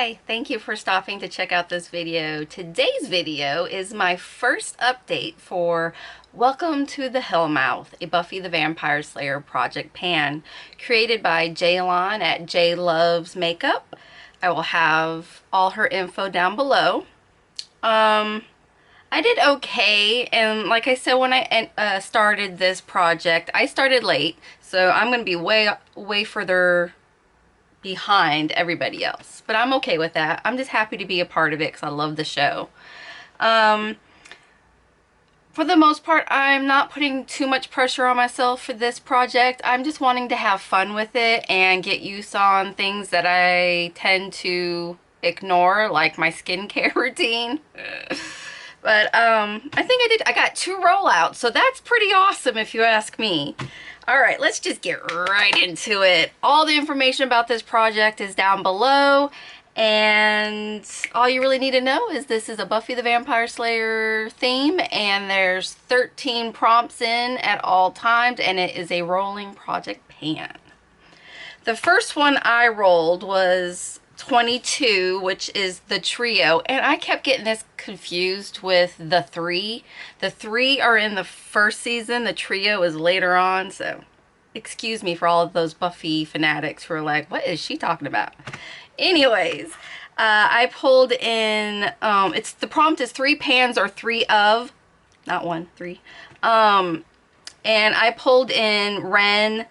Hi, thank you for stopping to check out this video. Today's video is my first update for Welcome to the Hellmouth, a Buffy the Vampire Slayer Project Pan, created by Ceylon at J Loves Makeup. I will have all her info down below. I did okay, and like I said when I started this project, I started late, so I'm going to be way further behind everybody else, but I'm okay with that. I'm just happy to be a part of it because I love the show. For the most part, I'm not putting too much pressure on myself for this project. I'm just wanting to have fun with it and get use on things that I tend to ignore, like my skincare routine. But I think I got 2 rollouts, so that's pretty awesome if you ask me. Alright, let's just get right into it. All the information about this project is down below, and all you really need to know is this is a Buffy the Vampire Slayer theme, and there's 13 prompts in at all times, and it is a rolling project pan. The first one I rolled was 22, which is the trio, and I kept getting this confused with the 3. The 3 are in the first season, the trio is later on, so excuse me for all of those Buffy fanatics who are like, what is she talking about? Anyways, I pulled in, the prompt is 3 pans or 3 of, not 1, 3. And I pulled in Ren,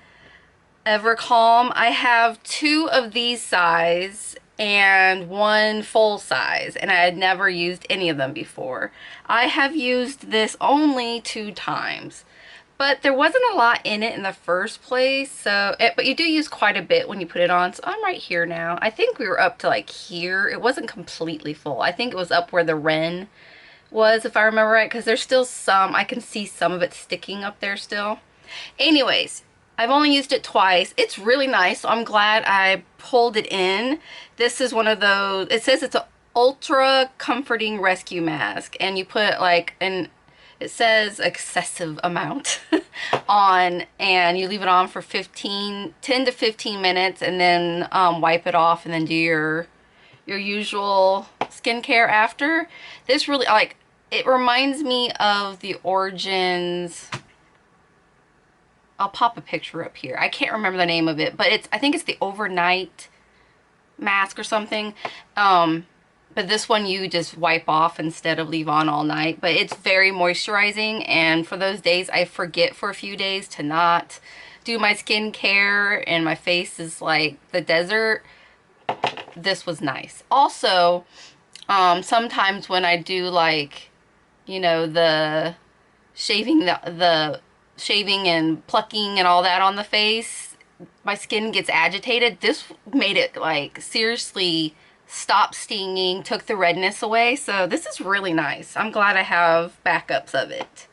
Evercalm. I have 2 of these size and 1 full size, and I had never used any of them before. I have used this only 2 times, but there wasn't a lot in it in the first place, so but you do use quite a bit when you put it on. So I'm right here now. I think we were up to like here. It wasn't completely full. I think it was up where the Ren was, if I remember right, because there's still some, I can see some of it sticking up there still. Anyways, I've only used it twice. It's really nice, so I'm glad I pulled it in. This is one of those, it says it's an ultra comforting rescue mask, and you put like it says excessive amount on, and you leave it on for 10 to 15 minutes, and then wipe it off, and then do your usual skincare after. This really, like, it reminds me of the Origins. I'll pop a picture up here. I can't remember the name of it, but I think it's the overnight mask or something. But this one you just wipe off instead of leave on all night. But it's very moisturizing, and for those days I forget for a few days to not do my skincare and my face is like the desert, this was nice. Also, sometimes when I do, like, you know, the shaving and plucking and all that on the face, my skin gets agitated. This made it, like, seriously stop stinging, took the redness away, so this is really nice. I'm glad I have backups of it.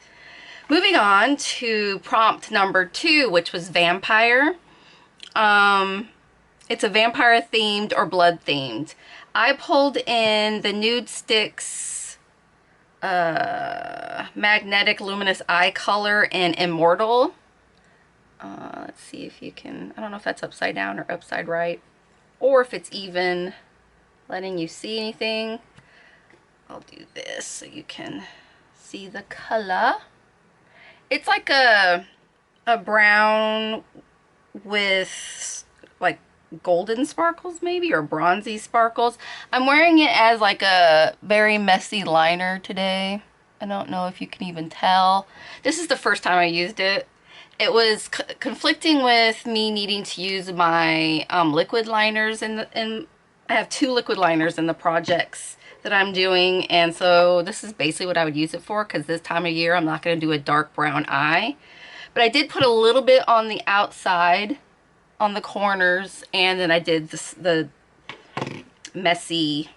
Moving on to prompt number 2, which was vampire. It's a vampire themed or blood themed. I pulled in the Nude Sticks magnetic luminous eye color in Immortal. Let's see if you can, I don't know if that's upside down or upside right, or if it's even letting you see anything. I'll do this so you can see the color. It's like a brown with like golden sparkles maybe, or bronzy sparkles. I'm wearing it as like a very messy liner today. I don't know if you can even tell. This is the first time I used it. It was conflicting with me needing to use my liquid liners I have 2 liquid liners in the projects that I'm doing, and so this is basically what I would use it for, because this time of year I'm not going to do a dark brown eye. But I did put a little bit on the outside, on the corners, and then I did the messy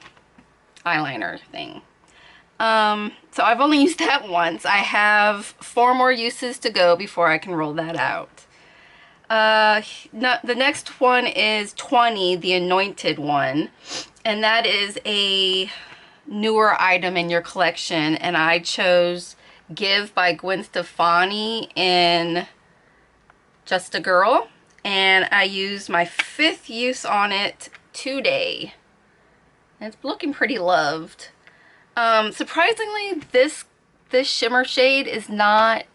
eyeliner thing. So I've only used that once. I have 4 more uses to go before I can roll that out. The next one is 20, the Anointed one, and that is a newer item in your collection, and I chose Give by Gwen Stefani in Just a Girl, and I used my 5th use on it today. It's looking pretty loved. Surprisingly, this shimmer shade is not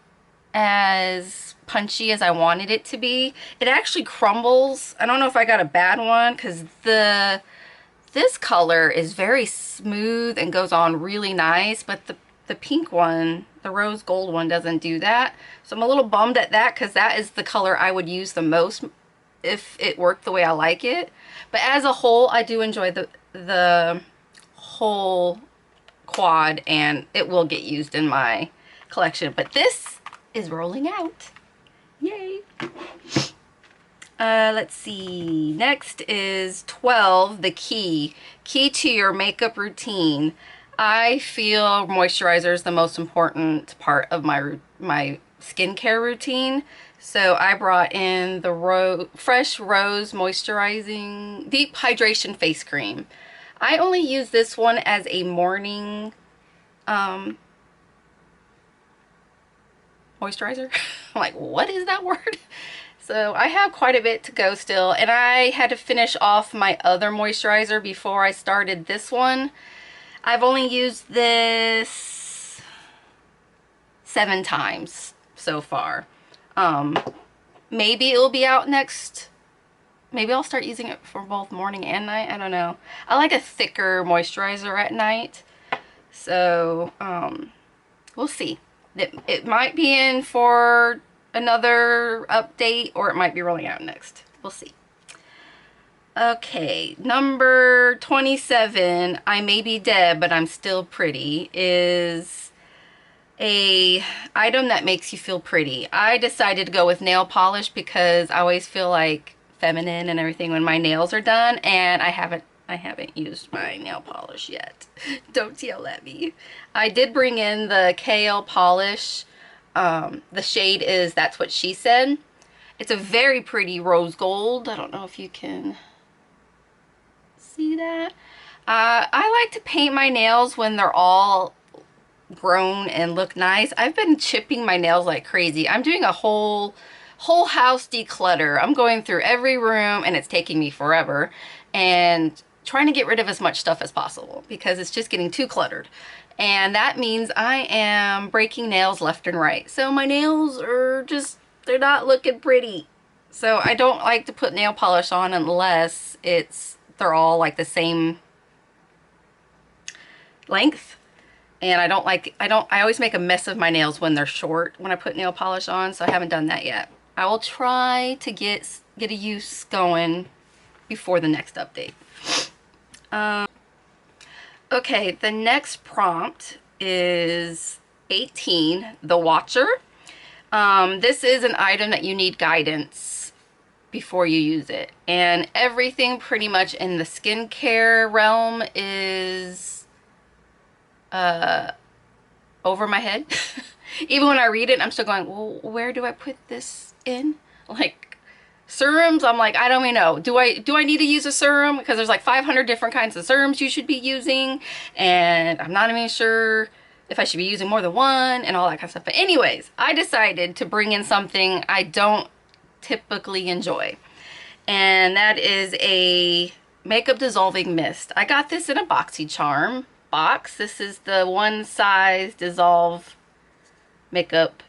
as punchy as I wanted it to be. It actually crumbles. I don't know if I got a bad one, because this color is very smooth and goes on really nice, but the pink one, the rose gold one, doesn't do that. So I'm a little bummed at that, because that is the color I would use the most if it worked the way I like it. But as a whole, I do enjoy the whole quad, and it will get used in my collection. But this is rolling out. Yay! Let's see. Next is 12, the key to your makeup routine. I feel moisturizer is the most important part of my skincare routine. So I brought in the Fresh Rose Moisturizing Deep Hydration Face Cream. I only use this one as a morning moisturizer. I'm like, what is that word? So I have quite a bit to go still, and I had to finish off my other moisturizer before I started this one. I've only used this 7 times so far. Maybe it'll be out next. Maybe I'll start using it for both morning and night. I don't know. I like a thicker moisturizer at night. So, we'll see. It might be in for another update, or it might be rolling out next. We'll see. Okay, number 27, I may be dead, but I'm still pretty, is a item that makes you feel pretty. I decided to go with nail polish because I always feel like feminine and everything when my nails are done, and I haven't used my nail polish yet. Don't yell at me. I did bring in the Kale polish. The shade is That's What She Said. It's a very pretty rose gold. I don't know if you can see that. I like to paint my nails when they're all grown and look nice. I've been chipping my nails like crazy. I'm doing a whole house declutter. I'm going through every room, and it's taking me forever, and trying to get rid of as much stuff as possible because it's just getting too cluttered. And that means I am breaking nails left and right. So my nails are just, they're not looking pretty. So I don't like to put nail polish on unless they're all like the same length. And I always make a mess of my nails when they're short when I put nail polish on, so I haven't done that yet. I will try to get a use going before the next update. Okay, the next prompt is 18, the Watcher. This is an item that you need guidance before you use it. And everything pretty much in the skincare realm is over my head. Even when I read it, I'm still going, well, where do I put this in? Like, serums, I'm like, I don't even know. Do I need to use a serum? Because there's like 500 different kinds of serums you should be using, and I'm not even sure if I should be using more than one and all that kind of stuff. But anyways, I decided to bring in something I don't typically enjoy, and that is a makeup dissolving mist. I got this in a BoxyCharm box. This is the one size dissolve makeup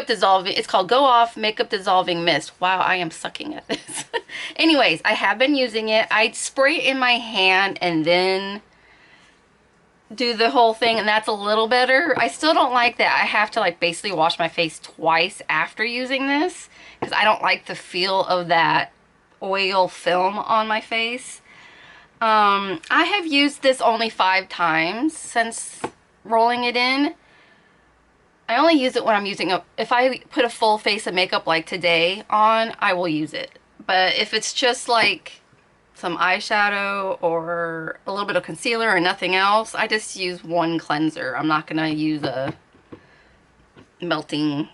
dissolving. It's called Go Off Makeup Dissolving Mist. Wow, I am sucking at this. Anyways, I have been using it. I spray it in my hand and then do the whole thing, and that's a little better. I still don't like that I have to like basically wash my face twice after using this, because I don't like the feel of that oil film on my face. I have used this only 5 times since rolling it in. I only use it when I'm using if I put a full face of makeup like today on, I will use it. But if it's just like some eyeshadow or a little bit of concealer or nothing else, I just use one cleanser. I'm not gonna use a melting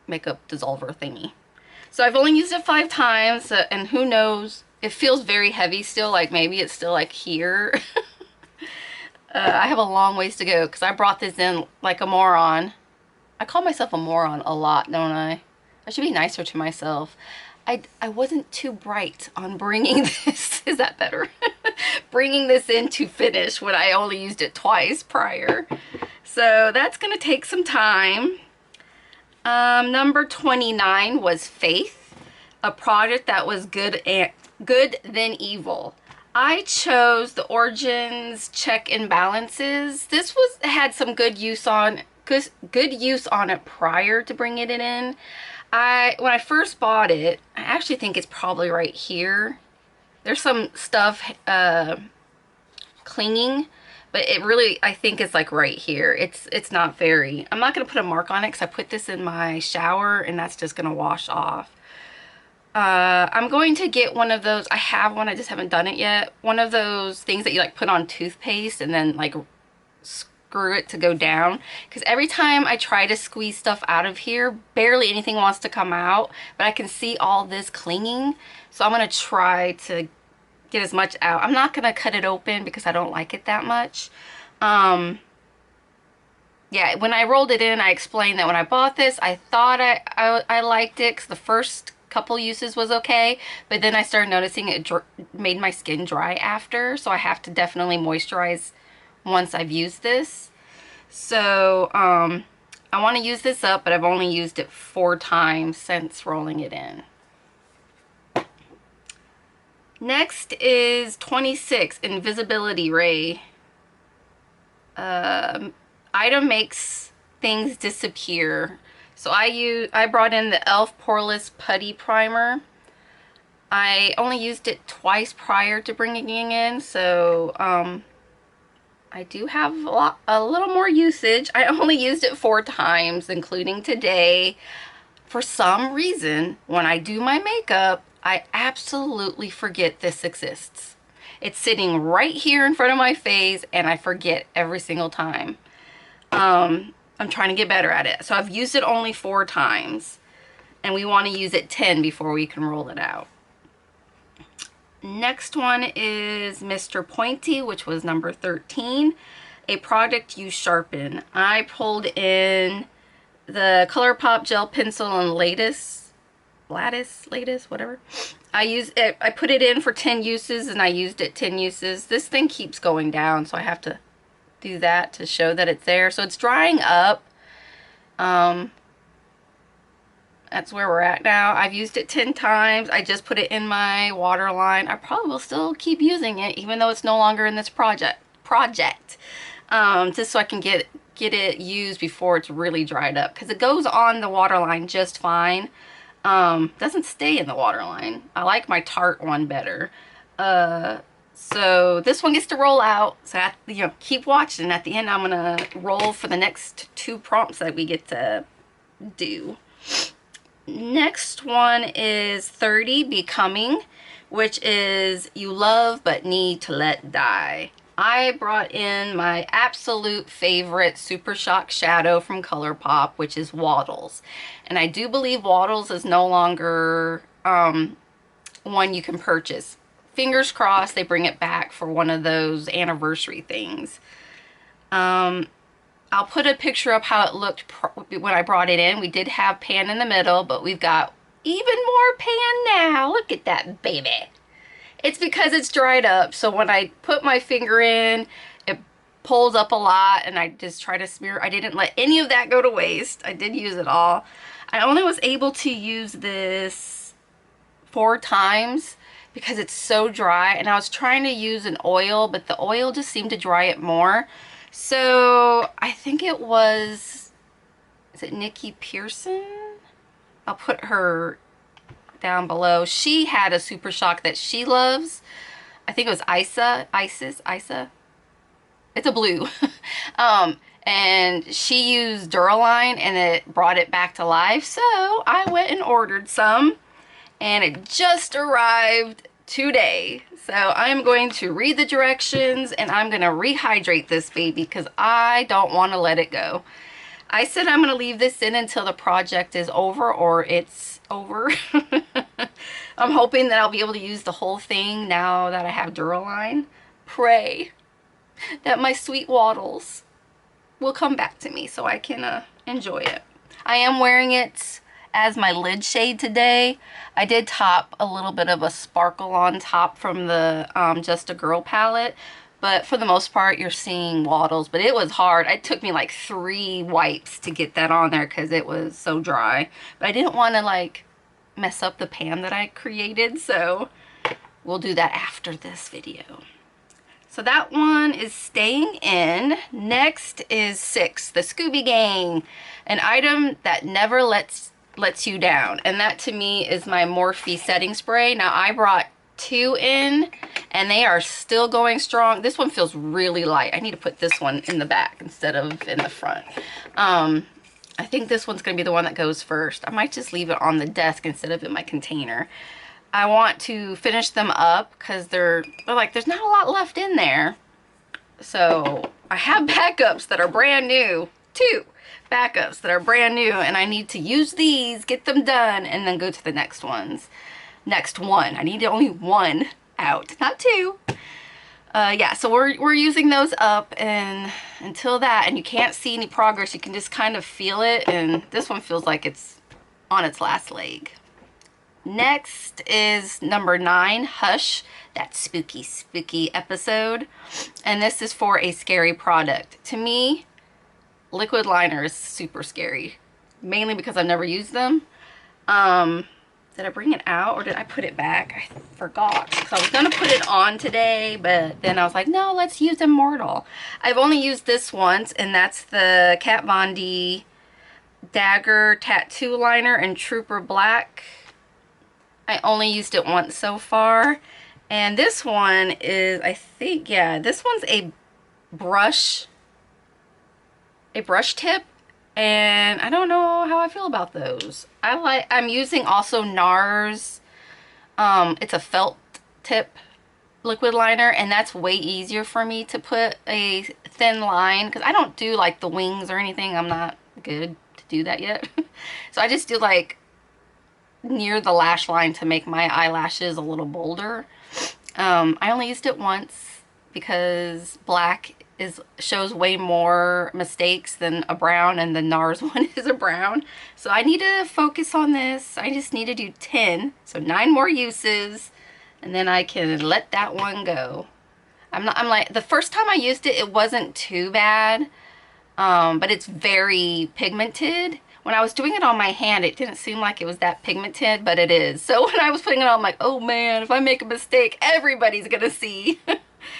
makeup dissolver thingy. So I've only used it 5 times, and who knows, it feels very heavy still, like maybe it's still like here. I have a long ways to go because I brought this in like a moron. I call myself a moron a lot, don't I? I should be nicer to myself. I wasn't too bright on bringing this. Is that better? bringing this in to finish when I only used it twice prior. So that's gonna take some time. Number 29 was Faith, a project that was good then evil. I chose the Origins Check and Balances. This had some good use on it prior to bringing it in. When I first bought it, I actually think it's probably right here. There's some stuff clinging, but it really, I think it's like right here. It's not very, I'm not gonna put a mark on it because I put this in my shower and that's just gonna wash off. I'm going to get one of those, I have one, I just haven't done it yet. One of those things that you like put on toothpaste and then like screw it to go down, because every time I try to squeeze stuff out of here, barely anything wants to come out, but I can see all this clinging. So I'm gonna try to get as much out. I'm not gonna cut it open because I don't like it that much. Yeah, when I rolled it in, I explained that when I bought this, I thought I liked it because the first couple uses was okay, but then I started noticing it made my skin dry after, so I have to definitely moisturize once I've used this. So I want to use this up, but I've only used it 4 times since rolling it in. Next is 26, Invisibility Ray. Item makes things disappear. So I brought in the e.l.f. Poreless Putty Primer. I only used it twice prior to bringing it in, so I do have a little more usage. I only used it 4 times, including today. For some reason, when I do my makeup, I absolutely forget this exists. It's sitting right here in front of my face, and I forget every single time. I'm trying to get better at it. So I've used it only 4 times, and we want to use it 10 before we can roll it out. Next one is Mr. Pointy, which was number 13, a product you sharpen. I pulled in the ColourPop gel pencil and lattice, whatever. I put it in for 10 uses and I used it 10 uses. This thing keeps going down, so I have to do that to show that it's there. So it's drying up. That's where we're at now. I've used it 10 times. I just put it in my water line. I probably will still keep using it even though it's no longer in this project. Just so I can get it used before it's really dried up, because it goes on the water line just fine. Doesn't stay in the water line. I like my Tarte one better. So this one gets to roll out. So keep watching. At the end, I'm gonna roll for the next 2 prompts that we get to do. Next one is 30, Becoming, which is you love but need to let die. I brought in my absolute favorite Super Shock shadow from ColourPop, which is Waddles. And I do believe Waddles is no longer one you can purchase. Fingers crossed they bring it back for one of those anniversary things. I'll put a picture up how it looked when I brought it in. We did have pan in the middle, but we've got even more pan now. Look at that baby. It's because it's dried up, so when I put my finger in, it pulls up a lot, and I just try to smear. I didn't let any of that go to waste. I did use it all. I only was able to use this 4 times because it's so dry, and I was trying to use an oil, but the oil just seemed to dry it more. So I think it was, is it Nikki Pearson? I'll put her down below. She had a Super Shock that she loves. I think it was Isa. It's a blue. And she used Duraline and it brought it back to life. So I went and ordered some and it just arrived today. So I'm going to read the directions and I'm going to rehydrate this baby because I don't want to let it go. I said I'm going to leave this in until the project is over, or it's over. I'm hoping that I'll be able to use the whole thing now that I have Duraline. Pray that my sweet Waddles will come back to me so I can enjoy it. I am wearing it as my lid shade today. I did top a little bit of a sparkle on top from the Just a Girl palette. But for the most part, you're seeing wattles. But it was hard. It took me like 3 wipes to get that on there because it was so dry. But I didn't want to like mess up the pan that I created. So we'll do that after this video. So that one is staying in. Next is 6, the Scooby Gang. An item that never lets you down. And that to me is my Morphe setting spray. Now I brought 2 in and they are still going strong. This one feels really light. I need to put this one in the back instead of in the front. I think this one's gonna be the one that goes first. I might just leave it on the desk instead of in my container. I want to finish them up because they're like, there's not a lot left in there. So I have backups that are brand new, 2 backups that are brand new, and I need to use these, get them done, and then go to the next ones. Next one. I need only 1 out, not 2. Yeah, so we're using those up, and until that, and you can't see any progress, you can just kind of feel it, and this one feels like it's on its last leg. Next is number 9, Hush, that spooky episode, and this is for a scary product. To me, liquid liner is super scary, mainly because I've never used them. Did I bring it out or did I put it back? I forgot. So I was gonna put it on today, but then I was like, no, let's use Immortal. I've only used this once, and that's the Kat Von D Dagger Tattoo Liner in Trooper Black. I only used it once so far. And this one is, I think, yeah, this one's a brush tip. And I don't know how I feel about those. I'm using also NARS. It's a felt tip liquid liner, and that's way easier for me to put a thin line because I don't do like the wings or anything. I'm not good to do that yet. So I just do like near the lash line to make my eyelashes a little bolder. I only used it once because black shows way more mistakes than a brown, and the NARS one is a brown. So I need to focus on this. I just need to do 10, so 9 more uses, and then I can let that one go. I'm like, the first time I used it, it wasn't too bad, but it's very pigmented. When I was doing it on my hand, it didn't seem like it was that pigmented, but it is. So when I was putting it on, I'm like, oh man, if I make a mistake, everybody's gonna see.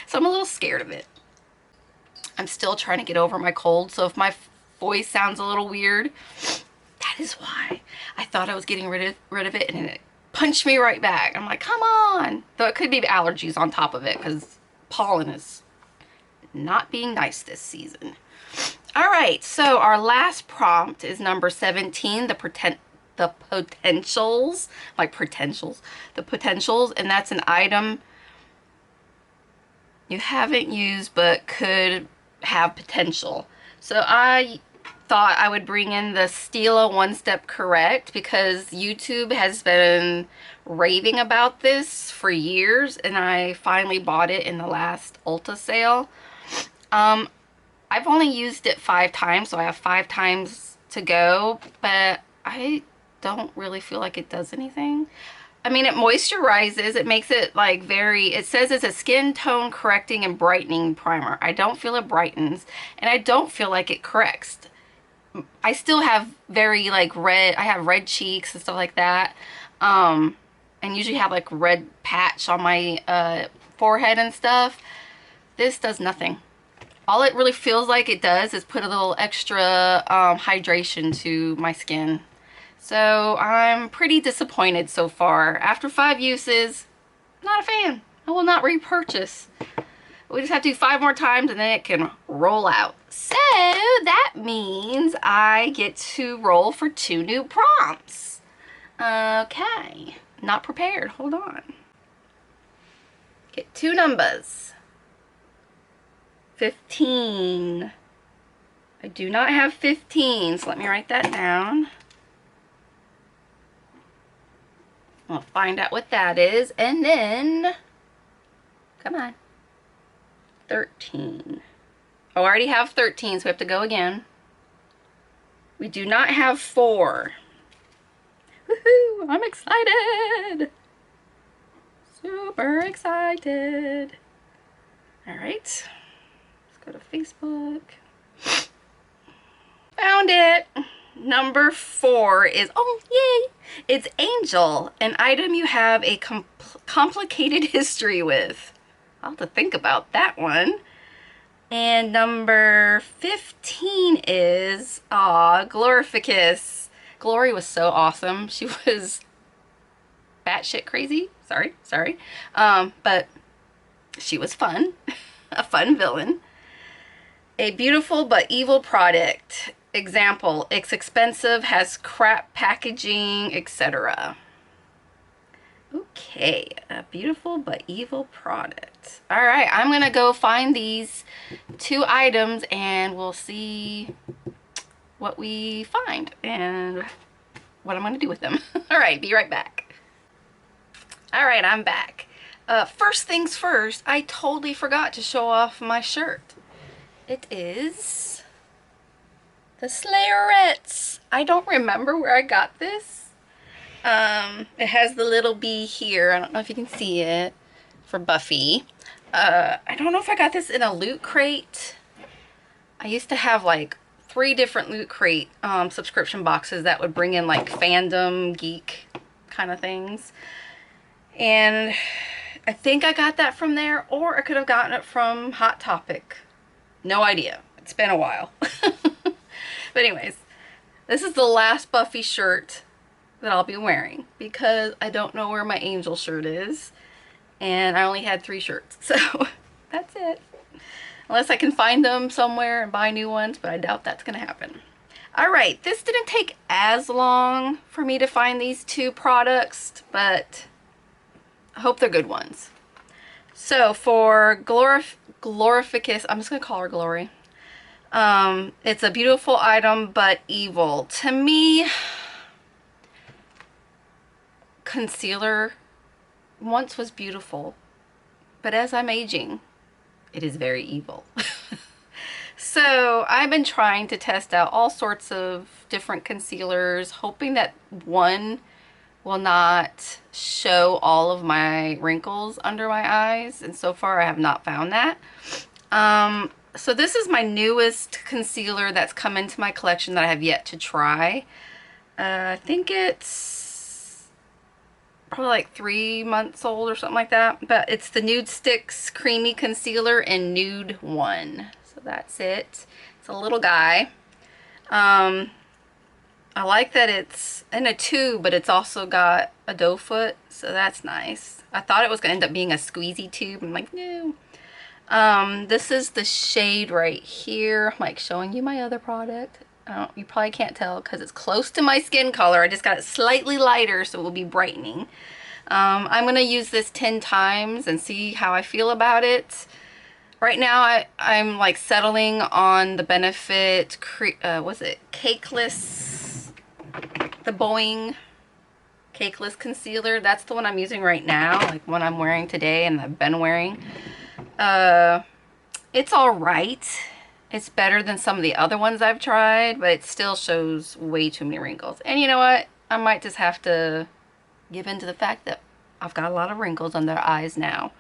So I'm a little scared of it. I'm still trying to get over my cold, so if my voice sounds a little weird, that is why. I thought I was getting rid of it, and it punched me right back. I'm like, come on. Though it could be allergies on top of it, because pollen is not being nice this season. All right, so our last prompt is number 17, the potentials, and that's an item you haven't used but could have potential. So I thought I would bring in the Stila One Step Correct because YouTube has been raving about this for years, and I finally bought it in the last Ulta sale. I've only used it 5 times, so I have 5 times to go, but I don't really feel like it does anything. I mean, it moisturizes, it makes it like it says it's a skin tone correcting and brightening primer. I don't feel it brightens, and I don't feel like it corrects. I still have very like I have red cheeks and stuff like that, and usually have like red patch on my forehead and stuff. This does nothing. All it really feels like it does is put a little extra hydration to my skin. So I'm pretty disappointed so far. After 5 uses, not a fan. I will not repurchase. We just have to do 5 more times and then it can roll out. So that means I get to roll for 2 new prompts. Okay, not prepared, hold on. Get 2 numbers. 15. I do not have 15, so let me write that down. I'll find out what that is, and then, come on, 13. Oh, I already have 13, so we have to go again. We do not have 4. Woohoo! I'm excited! Super excited. All right, let's go to Facebook. Found it. Number 4 is, oh yay, it's Angel, an item you have a complicated history with. I'll have to think about that one. And number 15 is, Glorificus. Glory was so awesome. She was batshit crazy. Sorry. But she was fun. A fun villain. A beautiful but evil product. Example, it's expensive, has crap packaging, etc. Okay, a beautiful but evil product. All right, I'm gonna go find these 2 items and we'll see what we find and what I'm gonna do with them. All right, be right back. All right, I'm back. First things first, I totally forgot to show off my shirt. It is the Slayerettes. I don't remember where I got this. It has the little bee here. I don't know if you can see it for Buffy. I don't know if I got this in a loot crate. I used to have like 3 different loot crate subscription boxes that would bring in like fandom, geek kind of things. And I think I got that from there, or I could have gotten it from Hot Topic. No idea. It's been a while. But anyways, this is the last Buffy shirt that I'll be wearing because I don't know where my Angel shirt is. And I only had 3 shirts. So that's it. Unless I can find them somewhere and buy new ones, but I doubt that's going to happen. Alright, this didn't take as long for me to find these 2 products, but I hope they're good ones. So for Glorificus, I'm just going to call her Glory. It's a beautiful item, but evil. To me, concealer once was beautiful, but as I'm aging, it is very evil. So I've been trying to test out all sorts of different concealers, hoping that one will not show all of my wrinkles under my eyes, and so far I have not found that. So this is my newest concealer that's come into my collection that I have yet to try. I think it's probably like 3 months old or something like that, but it's the Nude Sticks Creamy Concealer in Nude 1. So that's it. It's a little guy. I like that it's in a tube, but it's also got a doe foot, so that's nice. I thought it was going to end up being a squeezy tube. I'm like, no. This is the shade right here. I'm like showing you my other product. You probably can't tell because it's close to my skin color. I just got it slightly lighter, so it will be brightening. I'm going to use this 10 times and see how I feel about it. Right now, I'm like settling on the Benefit, was it Cakeless, the Boeing Cakeless Concealer. That's the one I'm using right now, like one I'm wearing today and I've been wearing. It's alright. It's better than some of the other ones I've tried, but it still shows way too many wrinkles. And you know what? I might just have to give in to the fact that I've got a lot of wrinkles under their eyes now.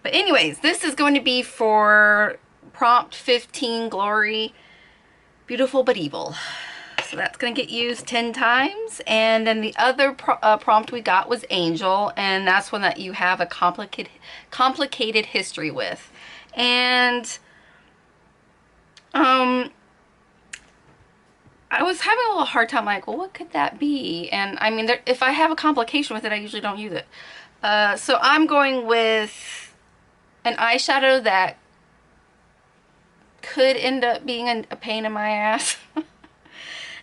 But anyways, this is going to be for prompt 15 Glory, beautiful but evil. So that's going to get used 10 times. And then the other prompt we got was Angel, and that's one that you have a complicated history with. And I was having a little hard time, like, well, what could that be? And I mean, if I have a complication with it, I usually don't use it. So I'm going with an eyeshadow that could end up being a pain in my ass.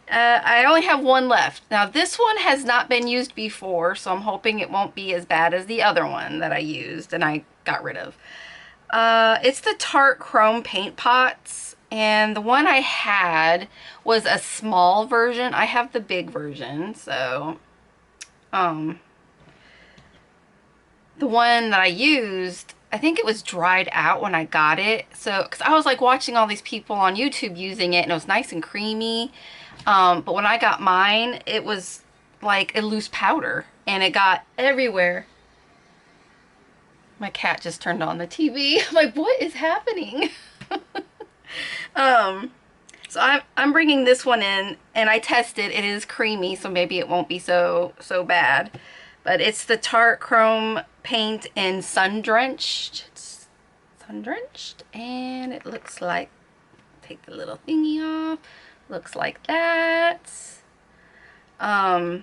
I only have one left. Now this one has not been used before, so I'm hoping it won't be as bad as the other one that I used and I got rid of. It's the Tarte Chrome Paint Pots, and the one I had was a small version. I have the big version, so the one that I used, I think it was dried out when I got it. So, because I was like watching all these people on YouTube using it and it was nice and creamy. But when I got mine, it was like a loose powder, and it got everywhere. My cat just turned on the TV. I'm like, what is happening? So I'm bringing this one in, and I tested. It is creamy, so maybe it won't be so bad. But it's the Tarte Chrome paint in Sun Drenched. It's Sun Drenched, and it looks like, take the little thingy off. Looks like that. I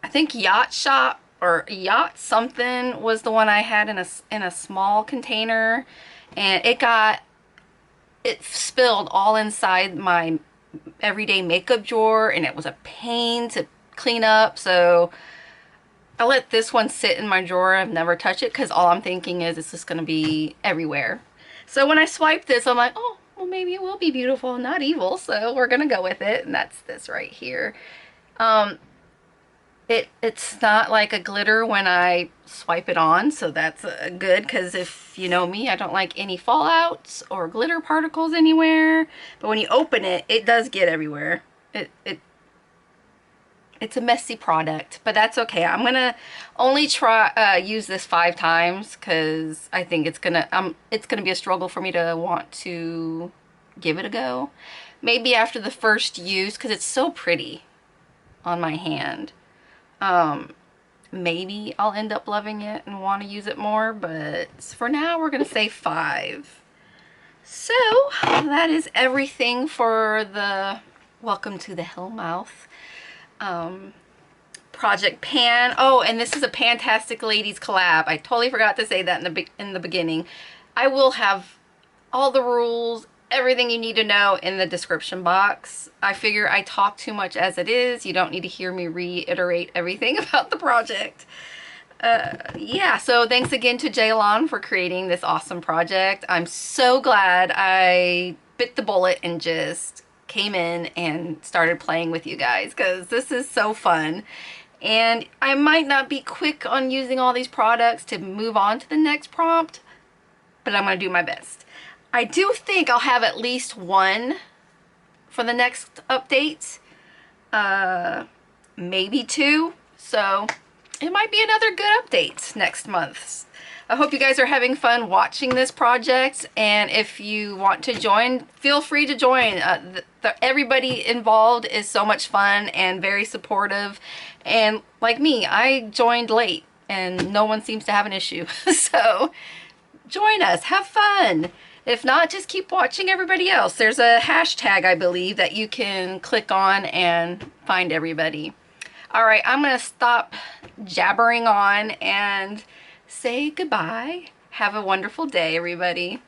think Yacht Shop or Yacht something was the one I had in a small container, and it spilled all inside my everyday makeup drawer, and it was a pain to clean up. So I let this one sit in my drawer. I've never touched it because all I'm thinking is it's just going to be everywhere. So when I swipe this, I'm like, oh, well, maybe it will be beautiful, not evil. So we're going to go with it. And that's this right here. It's not like a glitter when I swipe it on, so that's good, because if you know me, I don't like any fallouts or glitter particles anywhere. But when you open it, it does get everywhere. It's a messy product, but that's okay. I'm gonna only try use this 5 times, because I think it's gonna be a struggle for me to want to give it a go. Maybe after the first use, because it's so pretty on my hand. Maybe I'll end up loving it and want to use it more, but for now we're gonna say 5. So that is everything for the welcome to the Hellmouth Project Pan. Oh, and this is a Pantastic Ladies collab. I totally forgot to say that in the beginning. I will have all the rules, everything you need to know in the description box. I figure I talk too much as it is. You don't need to hear me reiterate everything about the project. Yeah, so thanks again to Ceylon for creating this awesome project. I'm so glad I bit the bullet and just came in and started playing with you guys, because this is so fun. And I might not be quick on using all these products to move on to the next prompt, but I'm going to do my best. I do think I'll have at least one for the next update, maybe 2, so it might be another good update next month. I hope you guys are having fun watching this project, and if you want to join, feel free to join. Everybody involved is so much fun and very supportive, and like me, I joined late and no one seems to have an issue. So join us, have fun. If not, just keep watching everybody else. There's a hashtag, I believe, that you can click on and find everybody. All right, I'm going to stop jabbering on and say goodbye. Have a wonderful day, everybody.